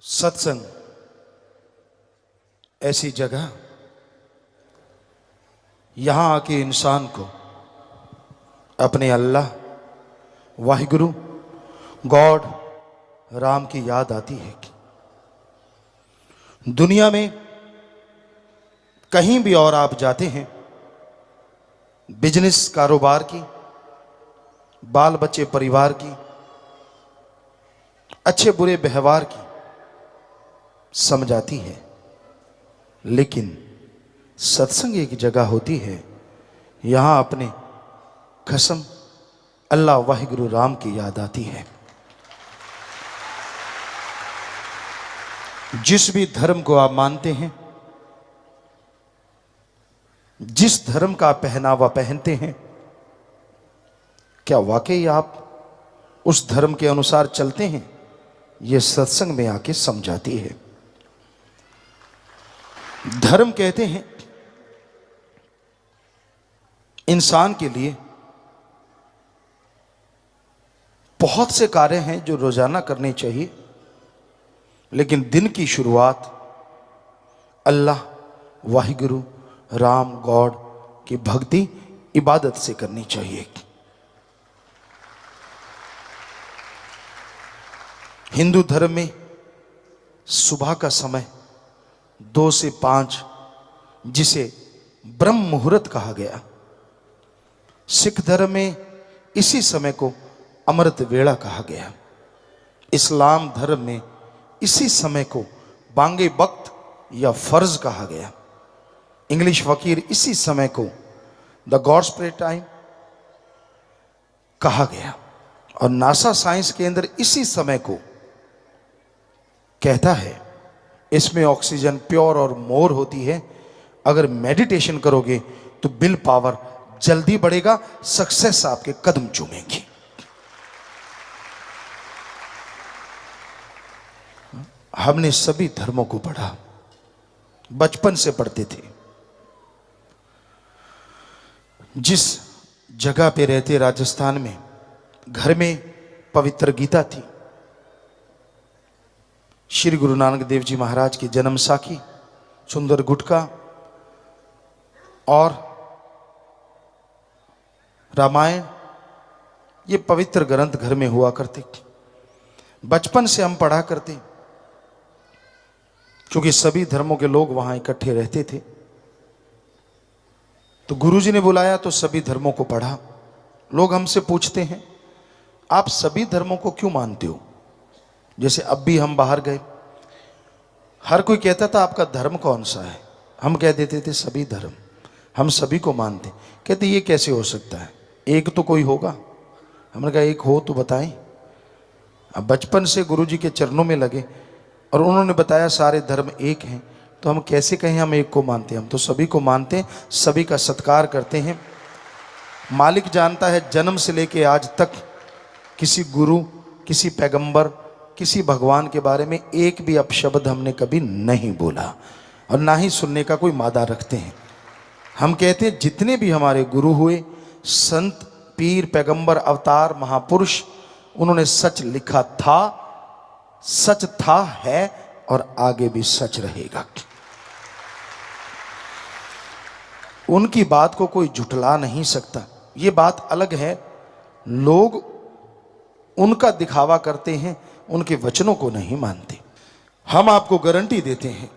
सत्संग ऐसी जगह, यहां आके इंसान को अपने अल्लाह, वाहिगुरु, गॉड, राम की याद आती है कि दुनिया में कहीं भी और आप जाते हैं, बिजनेस कारोबार की, बाल बच्चे परिवार की, अच्छे बुरे व्यवहार की समझ आती है, लेकिन सत्संग एक जगह होती है, यहां अपने कसम अल्लाह वाहिगुरु राम की याद आती है। जिस भी धर्म को आप मानते हैं, जिस धर्म का पहनावा पहनते हैं, क्या वाकई आप उस धर्म के अनुसार चलते हैं? यह सत्संग में आके समझाती है। धर्म कहते हैं इंसान के लिए बहुत से कार्य हैं जो रोजाना करने चाहिए, लेकिन दिन की शुरुआत अल्लाह, वाहिगुरु, राम, गॉड की भक्ति, इबादत से करनी चाहिए। हिंदू धर्म में सुबह का समय 2 से 5, जिसे ब्रह्म मुहूर्त कहा गया, सिख धर्म में इसी समय को अमृत वेला कहा गया, इस्लाम धर्म में इसी समय को बांगे वक्त या फर्ज कहा गया, इंग्लिश फकीर इसी समय को द गॉड्स प्रे टाइम कहा गया, और नासा साइंस केंद्र इसी समय को कहता है इसमें ऑक्सीजन प्योर और मोर होती है, अगर मेडिटेशन करोगे तो विल पावर जल्दी बढ़ेगा, सक्सेस आपके कदम चूमेगी। हमने सभी धर्मों को पढ़ा, बचपन से पढ़ते थे। जिस जगह पे रहते राजस्थान में, घर में पवित्र गीता थी, श्री गुरु नानक देव जी महाराज की जन्म साखी, सुंदर गुटका और रामायण, ये पवित्र ग्रंथ घर में हुआ करते। बचपन से हम पढ़ा करते, क्योंकि सभी धर्मों के लोग वहां इकट्ठे रहते थे, तो गुरुजी ने बुलाया तो सभी धर्मों को पढ़ा। लोग हमसे पूछते हैं आप सभी धर्मों को क्यों मानते हो? जैसे अब भी हम बाहर गए, हर कोई कहता था आपका धर्म कौन सा है? हम कह देते थे सभी धर्म, हम सभी को मानते। कहते ये कैसे हो सकता है, एक तो कोई होगा। हमने कहा एक हो तो बताएं। अब बचपन से गुरुजी के चरणों में लगे और उन्होंने बताया सारे धर्म एक हैं, तो हम कैसे कहें हम एक को मानते हैं? हम तो सभी को मानते हैं, सभी का सत्कार करते हैं। मालिक जानता है जन्म से लेके आज तक किसी गुरु, किसी पैगंबर, किसी भगवान के बारे में एक भी अपशब्द हमने कभी नहीं बोला, और ना ही सुनने का कोई मादा रखते हैं। हम कहते हैं जितने भी हमारे गुरु हुए, संत, पीर, पैगंबर, अवतार, महापुरुष, उन्होंने सच लिखा था, सच था, है और आगे भी सच रहेगा। उनकी बात को कोई झुठला नहीं सकता। ये बात अलग है, लोग उनका दिखावा करते हैं, उनके वचनों को नहीं मानते। हम आपको गारंटी देते हैं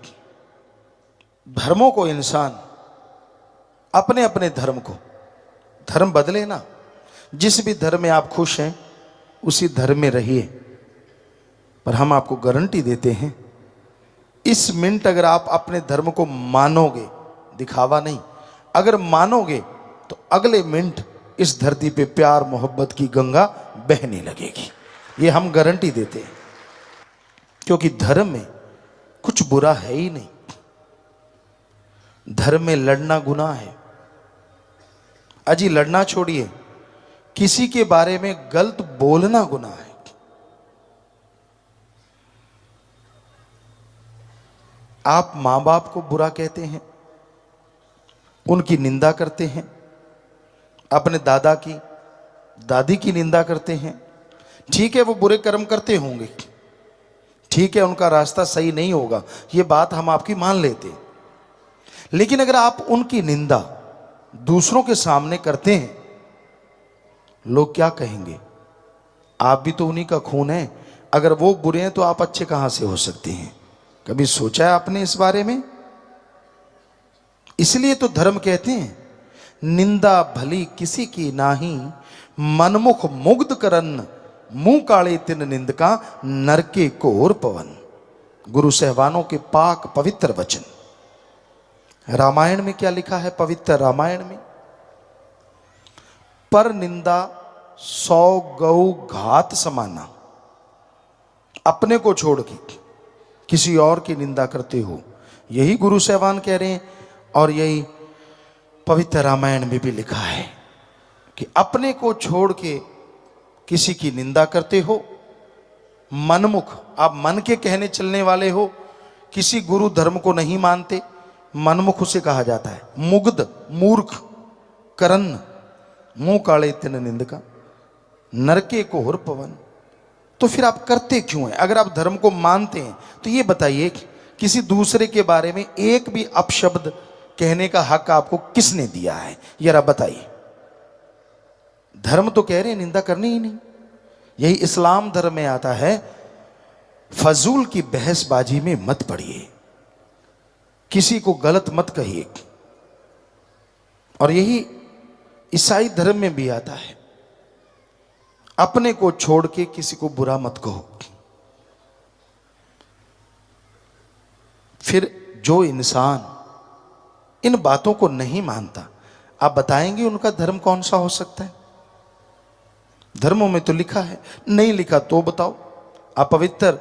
धर्मों को, इंसान अपने अपने धर्म को, धर्म बदले ना, जिस भी धर्म में आप खुश हैं उसी धर्म में रहिए। पर हम आपको गारंटी देते हैं इस मिनट अगर आप अपने धर्म को मानोगे, दिखावा नहीं, अगर मानोगे तो अगले मिनट इस धरती पे प्यार मोहब्बत की गंगा बहने लगेगी। ये हम गारंटी देते हैं, क्योंकि धर्म में कुछ बुरा है ही नहीं। धर्म में लड़ना गुनाह है। अजी लड़ना छोड़िए, किसी के बारे में गलत बोलना गुनाह है। आप मां बाप को बुरा कहते हैं, उनकी निंदा करते हैं, अपने दादा की, दादी की निंदा करते हैं, ठीक है वो बुरे कर्म करते होंगे, ठीक है, उनका रास्ता सही नहीं होगा, ये बात हम आपकी मान लेते, लेकिन अगर आप उनकी निंदा दूसरों के सामने करते हैं, लोग क्या कहेंगे? आप भी तो उन्हीं का खून है। अगर वो बुरे हैं तो आप अच्छे कहां से हो सकते हैं? कभी सोचा है आपने इस बारे में? इसलिए तो धर्म कहते हैं, निंदा भली किसी की नाही, मनमुख मुग्ध करन, मुंह काले तिन निंदका, नरके कोर पवन। गुरु सहवानों के पाक पवित्र वचन। रामायण में क्या लिखा है? पवित्र रामायण में, पर निंदा 100 गौ घात समाना। अपने को छोड़ के किसी और की निंदा करते हो, यही गुरु सहवान कह रहे हैं, और यही पवित्र रामायण में भी लिखा है कि अपने को छोड़ के किसी की निंदा करते हो, मनमुख, आप मन के कहने चलने वाले हो, किसी गुरु धर्म को नहीं मानते, मनमुख उसे कहा जाता है। मुग्ध, मूर्ख, करन, मुंह काले तिन निंदका, नरके को हुर पवन। तो फिर आप करते क्यों हैं? अगर आप धर्म को मानते हैं तो ये बताइए, किसी दूसरे के बारे में एक भी अपशब्द कहने का हक आपको किसने दिया है? यार आप बताइए। धर्म तो कह रहे हैं निंदा करनी ही नहीं। यही इस्लाम धर्म में आता है, फजूल की बहसबाजी में मत पड़िए, किसी को गलत मत कहिए। और यही ईसाई धर्म में भी आता है, अपने को छोड़ के किसी को बुरा मत कहो। फिर जो इंसान इन बातों को नहीं मानता, आप बताएंगे उनका धर्म कौन सा हो सकता है? धर्मों में तो लिखा है, नहीं लिखा तो बताओ। आप पवित्र,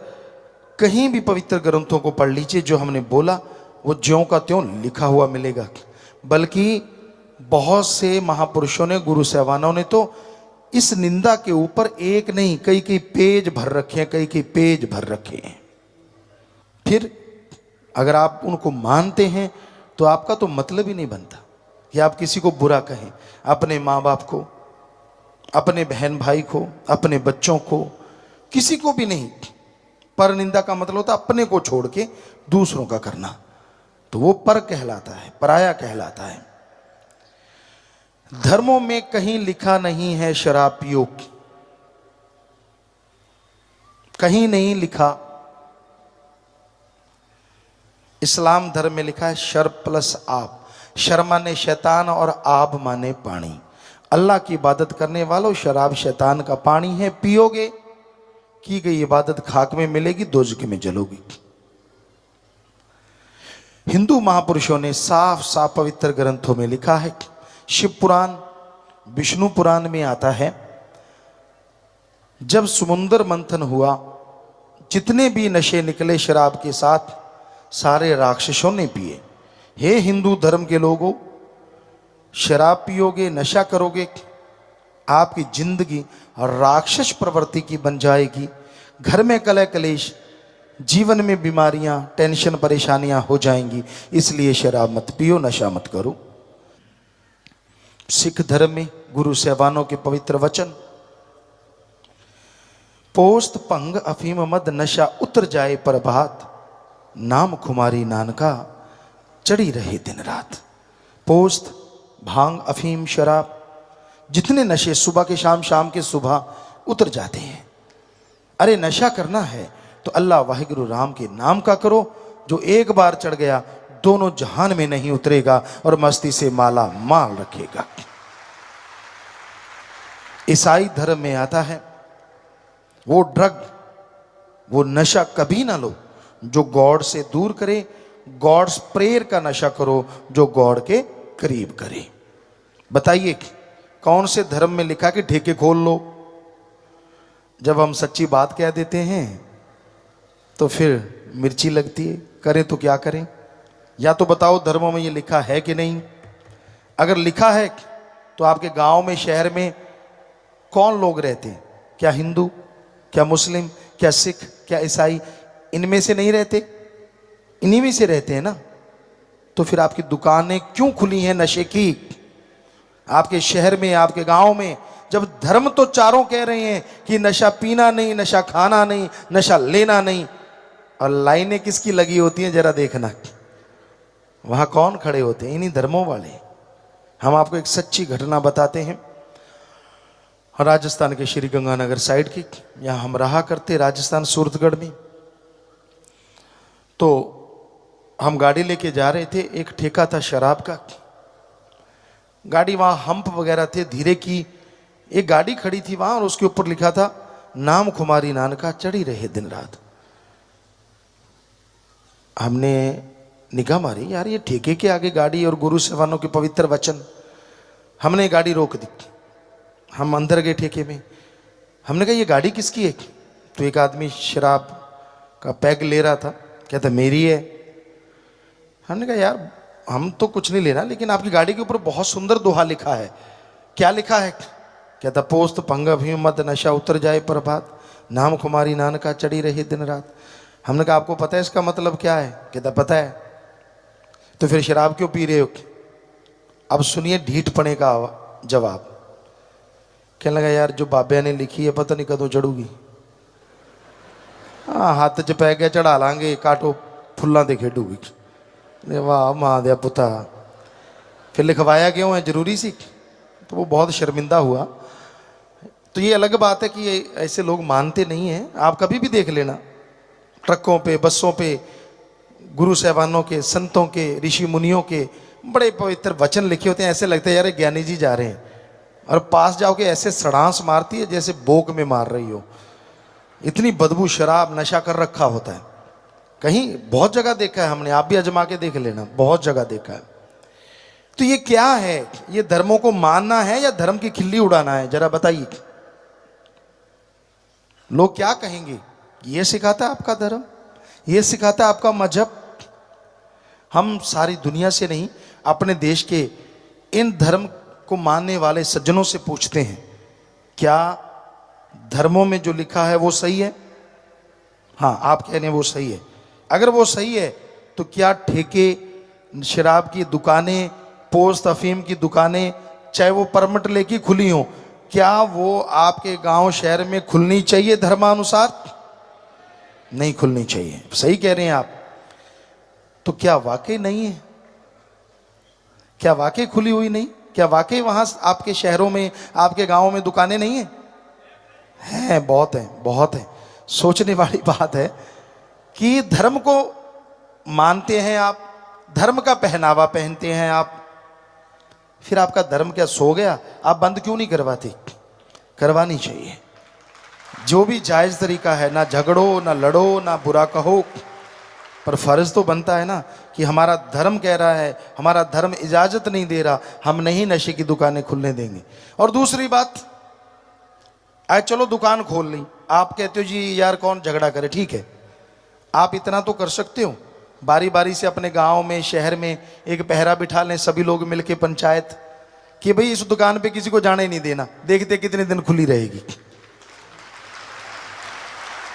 कहीं भी पवित्र ग्रंथों को पढ़ लीजिए, जो हमने बोला वो ज्यों का त्यों लिखा हुआ मिलेगा। बल्कि बहुत से महापुरुषों ने, गुरु सहवानों ने तो इस निंदा के ऊपर एक नहीं कई कई पेज भर रखे हैं, कई कई पेज भर रखे हैं। फिर अगर आप उनको मानते हैं तो आपका तो मतलब ही नहीं बनता कि आप किसी को बुरा कहें, अपने माँ बाप को, अपने बहन भाई को, अपने बच्चों को, किसी को भी नहीं। पर निंदा का मतलब होता है अपने को छोड़ के दूसरों का करना, तो वो पर कहलाता है, पराया कहलाता है। धर्मों में कहीं लिखा नहीं है शराब पियो, कहीं नहीं लिखा। इस्लाम धर्म में लिखा है शर प्लस आब। शर माने शैतान और आब माने पानी। अल्लाह की इबादत करने वालों, शराब शैतान का पानी है, पियोगे की गई इबादत खाक में मिलेगी, दोजख में जलोगी। हिंदू महापुरुषों ने साफ साफ पवित्र ग्रंथों में लिखा है। शिव पुराण, विष्णु पुराण में आता है, जब समुद्र मंथन हुआ, जितने भी नशे निकले शराब के साथ, सारे राक्षसों ने पिए। हे हिंदू धर्म के लोगों, शराब पियोगे, नशा करोगे, आपकी जिंदगी राक्षस प्रवृत्ति की बन जाएगी। घर में कलह कलेश, जीवन में बीमारियां, टेंशन, परेशानियां हो जाएंगी। इसलिए शराब मत पियो, नशा मत करो। सिख धर्म में गुरु सहवानों के पवित्र वचन, पोस्त भंग अफीम मद नशा उतर जाए प्रभात, नाम खुमारी नानका चढ़ी रहे दिन रात। पोस्त, भांग, अफीम, शराब, जितने नशे सुबह के शाम, शाम के सुबह उतर जाते हैं। अरे नशा करना है तो अल्लाह वाहिगुरु राम के नाम का करो, जो एक बार चढ़ गया दोनों जहान में नहीं उतरेगा और मस्ती से माला माल रखेगा। ईसाई धर्म में आता है, वो ड्रग, वो नशा कभी ना लो जो गॉड से दूर करे, गॉड्स प्रेयर का नशा करो जो गॉड के करीब करे। बताइए कौन से धर्म में लिखा कि ठेके खोल लो? जब हम सच्ची बात कह देते हैं तो फिर मिर्ची लगती है, करें तो क्या करें? या तो बताओ धर्मों में ये लिखा है कि नहीं? अगर लिखा है तो आपके गांव में, शहर में कौन लोग रहते हैं? क्या हिंदू, क्या मुस्लिम, क्या सिख, क्या ईसाई? इनमें से नहीं रहते, इन्हीं में से रहते हैं ना। तो फिर आपकी दुकानें क्यों खुली हैं नशे की आपके शहर में, आपके गांव में? जब धर्म तो चारों कह रहे हैं कि नशा पीना नहीं, नशा खाना नहीं, नशा लेना नहीं, और लाइनें किसकी लगी होती हैं जरा देखना, वहां कौन खड़े होते हैं? इन्हीं धर्मों वाले। हम आपको एक सच्ची घटना बताते हैं, राजस्थान के श्री गंगानगर साइड की। यहाँ हम रहा करते, राजस्थान सूरतगढ़ में। तो हम गाड़ी लेके जा रहे थे, एक ठेका था शराब का। गाड़ी वहां हम्प वगैरह थे, धीरे की एक गाड़ी खड़ी थी वहां, और उसके ऊपर लिखा था नाम खुमारी नानका चढ़ी रहे दिन रात। हमने निगाह मारी, यार ये ठेके के आगे गाड़ी और गुरु सेवानों के पवित्र वचन। हमने गाड़ी रोक दी, हम अंदर गए ठेके में। हमने कहा ये गाड़ी किसकी है? तो एक आदमी शराब का पैग ले रहा था, कहता मेरी है। हमने कहा यार हम तो कुछ नहीं लेना, लेकिन आपकी गाड़ी के ऊपर बहुत सुंदर दोहा लिखा है। क्या लिखा है? कहता पोस्त पंगा भी मत नशा उतर जाए प्रभात, नाम कुमारी नानका चढ़ी रही दिन रात। हमने कहा आपको पता है इसका मतलब क्या है? कहता पता है। तो फिर शराब क्यों पी रहे हो? अब सुनिए ढीठपने का जवाब। कहने लगा यार जो बाबे ने लिखी है पता नहीं कदों चढ़ूगी। हाँ हाथ च पै गया चढ़ा लांगे, काटो फुल्लां दे खेडूगी। वाह मां दया पुता, फिर लिखवाया क्यों है? जरूरी सी। तो वो बहुत शर्मिंदा हुआ। तो ये अलग बात है कि ये ऐसे लोग मानते नहीं हैं। आप कभी भी देख लेना, ट्रकों पे बसों पे गुरु साहबानों के, संतों के, ऋषि मुनियों के बड़े पवित्र वचन लिखे होते हैं। ऐसे लगता है यार ज्ञानी जी जा रहे हैं, और पास जाओ के ऐसे सड़ांस मारती है जैसे बोक में मार रही हो। इतनी बदबू, शराब नशा कर रखा होता है। कहीं बहुत जगह देखा है हमने, आप भी आजमा के देख लेना, बहुत जगह देखा है। तो ये क्या है? ये धर्मों को मानना है या धर्म की खिल्ली उड़ाना है? जरा बताइए। लोग क्या कहेंगे? ये सिखाता है आपका धर्म, ये सिखाता है आपका मजहब। हम सारी दुनिया से नहीं, अपने देश के इन धर्म को मानने वाले सज्जनों से पूछते हैं, क्या धर्मों में जो लिखा है वो सही है? हाँ आप कह रहे हैं वो सही है। अगर वो सही है तो क्या ठेके, शराब की दुकानें, पोस्त अफीम की दुकानें, चाहे वो परमिट लेके खुली हो, क्या वो आपके गांव शहर में खुलनी चाहिए धर्मानुसार? नहीं खुलनी चाहिए। सही कह रहे हैं आप। तो क्या वाकई नहीं है? क्या वाकई खुली हुई नहीं? क्या वाकई वहां आपके शहरों में, आपके गांवों में दुकानें नहीं है? हैं, बहुत है, बहुत है। सोचने वाली बात है कि धर्म को मानते हैं आप, धर्म का पहनावा पहनते हैं आप, फिर आपका धर्म क्या सो गया? आप बंद क्यों नहीं करवाते? करवानी चाहिए। जो भी जायज तरीका है, ना झगड़ो, ना लड़ो, ना बुरा कहो, पर फर्ज तो बनता है ना कि हमारा धर्म कह रहा है, हमारा धर्म इजाजत नहीं दे रहा, हम नहीं नशे की दुकानें खुलने देंगे। और दूसरी बात, आज चलो दुकान खोल ली, आप कहते हो जी यार कौन झगड़ा करे, ठीक है आप इतना तो कर सकते हो, बारी बारी से अपने गांव में, शहर में एक पहरा बिठा लें सभी लोग मिलके, पंचायत, कि भाई इस दुकान पे किसी को जाने नहीं देना, देखते कितने दिन खुली रहेगी।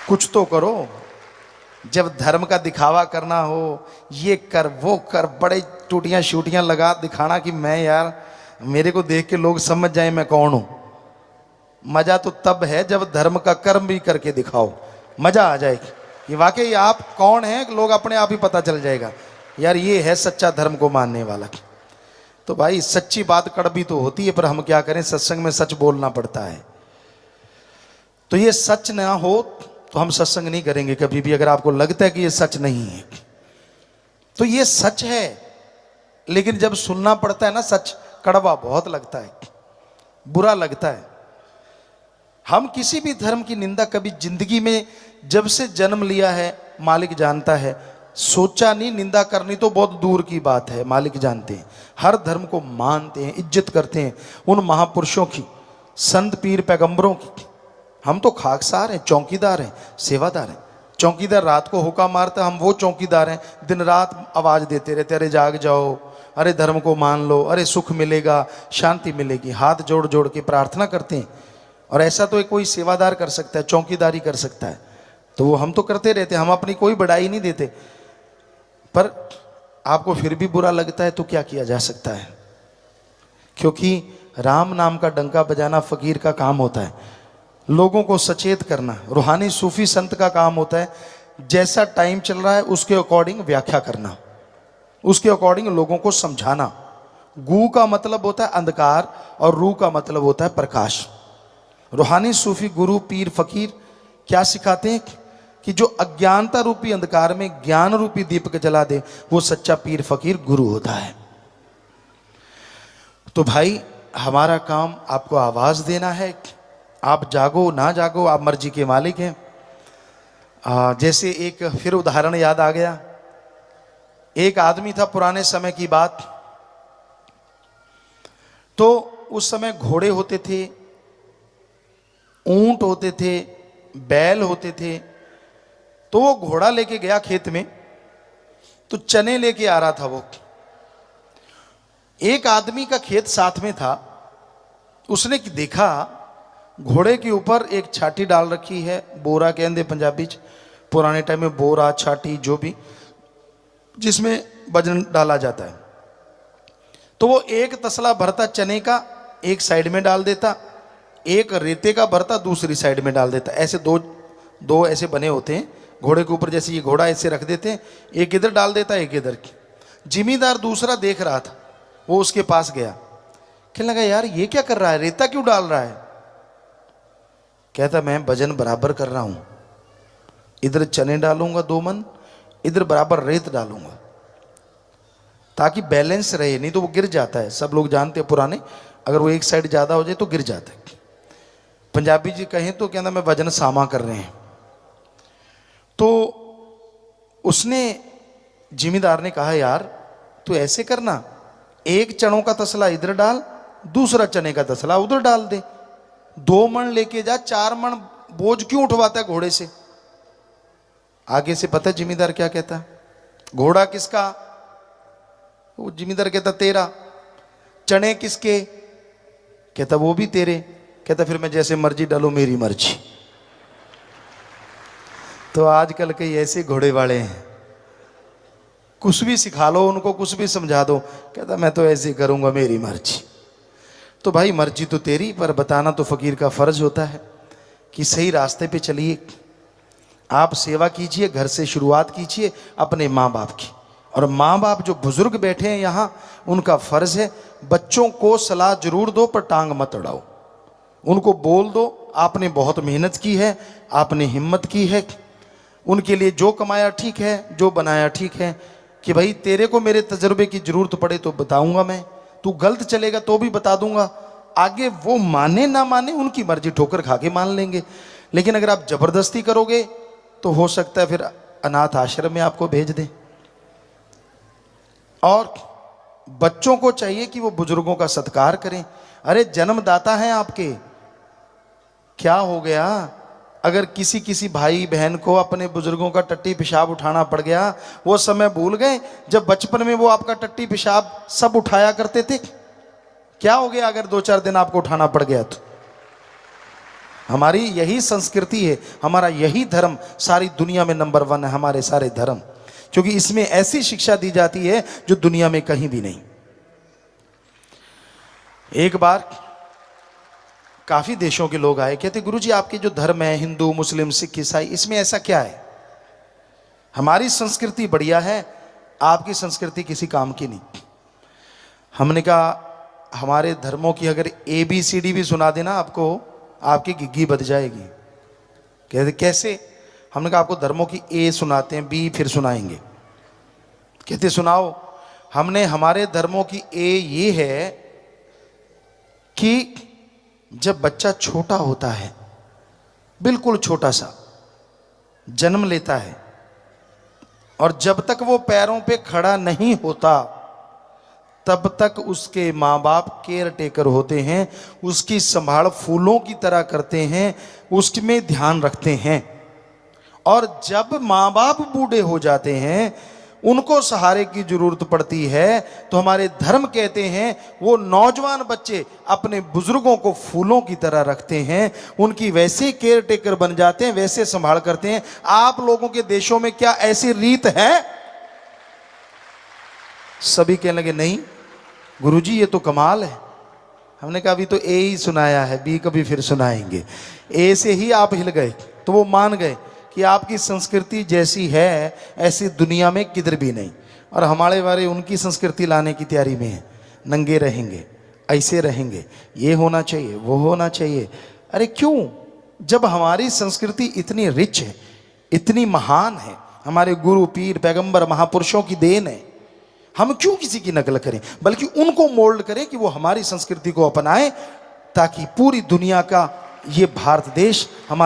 कुछ तो करो। जब धर्म का दिखावा करना हो, ये कर वो कर, बड़े टूटियां शूटियां लगा दिखाना कि मैं यार, मेरे को देख के लोग समझ जाए मैं कौन हूं। मजा तो तब है जब धर्म का कर्म भी करके दिखाओ, मजा आ जाएगी कि वाकई आप कौन हैं, लोग अपने आप ही पता चल जाएगा यार ये है सच्चा धर्म को मानने वाला। तो भाई सच्ची बात कड़वी तो होती है, पर हम क्या करें, सत्संग में सच बोलना पड़ता है। तो ये सच ना हो तो हम सत्संग नहीं करेंगे कभी भी। अगर आपको लगता है कि ये सच नहीं है तो ये सच है, लेकिन जब सुनना पड़ता है ना सच, कड़वा बहुत लगता है, बुरा लगता है। हम किसी भी धर्म की निंदा कभी जिंदगी में, जब से जन्म लिया है मालिक जानता है, सोचा नहीं। निंदा करनी तो बहुत दूर की बात है, मालिक जानते हैं। हर धर्म को मानते हैं, इज्जत करते हैं, उन महापुरुषों की, संत पीर पैगंबरों की। हम तो खाकसार हैं, चौकीदार हैं, सेवादार हैं। चौकीदार रात को हुक्का मारता, हम वो चौकीदार हैं दिन रात आवाज देते रहते, अरे जाग जाओ, अरे धर्म को मान लो, अरे सुख मिलेगा, शांति मिलेगी। हाथ जोड़ जोड़ के प्रार्थना करते हैं। और ऐसा तो कोई सेवादार कर सकता है, चौकीदारी कर सकता है, तो वो हम तो करते रहते, हम अपनी कोई बड़ाई नहीं देते। पर आपको फिर भी बुरा लगता है तो क्या किया जा सकता है, क्योंकि राम नाम का डंका बजाना फकीर का काम होता है, लोगों को सचेत करना रूहानी सूफी संत का काम होता है। जैसा टाइम चल रहा है उसके अकॉर्डिंग व्याख्या करना, उसके अकॉर्डिंग लोगों को समझाना। गू का मतलब होता है अंधकार और रू का मतलब होता है प्रकाश। रूहानी सूफी गुरु पीर फकीर क्या सिखाते हैं कि जो अज्ञानता रूपी अंधकार में ज्ञान रूपी दीपक जला दे, वो सच्चा पीर फकीर गुरु होता है। तो भाई हमारा काम आपको आवाज देना है। आप जागो ना जागो, आप मर्जी के मालिक हैं। जैसे एक फिर उदाहरण याद आ गया। एक आदमी था, पुराने समय की बात, तो उस समय घोड़े होते थे, ऊंट होते थे, बैल होते थे। तो वो घोड़ा लेके गया खेत में, तो चने लेके आ रहा था वो। एक आदमी का खेत साथ में था, उसने देखा घोड़े के ऊपर एक छाटी डाल रखी है, बोरा कहते पंजाबी च, पुराने टाइम में बोरा छाटी जो भी, जिसमें वजन डाला जाता है। तो वो एक तसला भरता चने का एक साइड में डाल देता, एक रेते का भरता दूसरी साइड में डाल देता। ऐसे दो ऐसे बने होते हैं घोड़े के ऊपर, जैसे ये घोड़ा ऐसे रख देते हैं, एक इधर डाल देता एक इधर की। जिमीदार दूसरा देख रहा था, वो उसके पास गया, कहने लगा यार ये क्या कर रहा है, रेता क्यों डाल रहा है? कहता मैं वजन बराबर कर रहा हूं, इधर चने डालूंगा 2 मन, इधर बराबर रेत डालूंगा ताकि बैलेंस रहे, नहीं तो वो गिर जाता है। सब लोग जानते हैं पुराने, अगर वो एक साइड ज्यादा हो जाए तो गिर जाता है। पंजाबी जी कहें तो कहना मैं वजन सामा कर रहे हैं। तो उसने, जिमीदार ने कहा यार तू ऐसे करना, एक चनों का तसला इधर डाल, दूसरा चने का तसला उधर डाल दे, 2 मन लेके जा, 4 मन बोझ क्यों उठवाता है घोड़े से? आगे से पता है जिमीदार क्या कहता है? घोड़ा किसका? वो जिमीदार कहता तेरा। चने किसके? कहता वो भी तेरे। कहता फिर मैं जैसे मर्जी डालू, मेरी मर्जी। तो आजकल के ऐसे घोड़े वाले हैं, कुछ भी सिखा लो उनको, कुछ भी समझा दो, कहता मैं तो ऐसे करूंगा, मेरी मर्जी। तो भाई मर्जी तो तेरी, पर बताना तो फकीर का फर्ज होता है कि सही रास्ते पे चलिए। आप सेवा कीजिए, घर से शुरुआत कीजिए अपने माँ बाप की। और माँ बाप जो बुजुर्ग बैठे हैं यहाँ, उनका फर्ज है बच्चों को सलाह जरूर दो, पर टांग मत अड़ाओ। उनको बोल दो आपने बहुत मेहनत की है, आपने हिम्मत की है, उनके लिए जो कमाया ठीक है, जो बनाया ठीक है, कि भाई तेरे को मेरे तजुर्बे की जरूरत पड़े तो बताऊंगा मैं, तू गलत चलेगा तो भी बता दूंगा। आगे वो माने ना माने उनकी मर्जी, ठोकर खा के मान लेंगे। लेकिन अगर आप जबरदस्ती करोगे तो हो सकता है फिर अनाथ आश्रम में आपको भेज दें। और बच्चों को चाहिए कि वो बुजुर्गों का सत्कार करें। अरे जन्मदाता हैं आपके, क्या हो गया अगर किसी भाई बहन को अपने बुजुर्गों का टट्टी पेशाब उठाना पड़ गया? वो समय भूल गए जब बचपन में वो आपका टट्टी पेशाब सब उठाया करते थे? क्या हो गया अगर 2-4 दिन आपको उठाना पड़ गया तो? हमारी यही संस्कृति है, हमारा यही धर्म सारी दुनिया में नंबर 1 है, हमारे सारे धर्म, क्योंकि इसमें ऐसी शिक्षा दी जाती है जो दुनिया में कहीं भी नहीं। एक बार काफी देशों के लोग आए, कहते गुरुजी आपके जो धर्म है, हिंदू मुस्लिम सिख ईसाई, इसमें ऐसा क्या है? हमारी संस्कृति बढ़िया है, आपकी संस्कृति किसी काम की नहीं। हमने कहा हमारे धर्मों की अगर ABCD भी सुना देना आपको, आपकी घिघी बज जाएगी। कहते कैसे? हमने कहा आपको धर्मों की A सुनाते हैं, B फिर सुनाएंगे। कहते सुनाओ। हमने हमारे धर्मों की A ये है कि जब बच्चा छोटा होता है, बिल्कुल छोटा सा जन्म लेता है, और जब तक वो पैरों पे खड़ा नहीं होता तब तक उसके माँ बाप केयर टेकर होते हैं, उसकी संभाल फूलों की तरह करते हैं, उसमें ध्यान रखते हैं। और जब माँ बाप बूढ़े हो जाते हैं, उनको सहारे की जरूरत पड़ती है, तो हमारे धर्म कहते हैं वो नौजवान बच्चे अपने बुजुर्गों को फूलों की तरह रखते हैं, उनकी वैसे केयर टेकर बन जाते हैं, वैसे संभाल करते हैं। आप लोगों के देशों में क्या ऐसी रीत है? सभी कहने लगे नहीं गुरुजी ये तो कमाल है। हमने कहा अभी तो A ही सुनाया है, B कभी फिर सुनाएंगे। A से ही आप हिल गए तो वो मान गए कि कि आपकी संस्कृति जैसी है ऐसी दुनिया में किधर भी नहीं, और हमारे वाले उनकी संस्कृति लाने की तैयारी में है। नंगे रहेंगे, ऐसे रहेंगे, ये होना चाहिए, वो होना चाहिए। अरे क्यों? जब हमारी संस्कृति इतनी रिच है, इतनी महान है, हमारे गुरु पीर पैगंबर महापुरुषों की देन है, हम क्यों किसी की नकल करें? बल्कि उनको मोल्ड करें कि वो हमारी संस्कृति को अपनाएं, ताकि पूरी दुनिया का ये भारत देश हमारा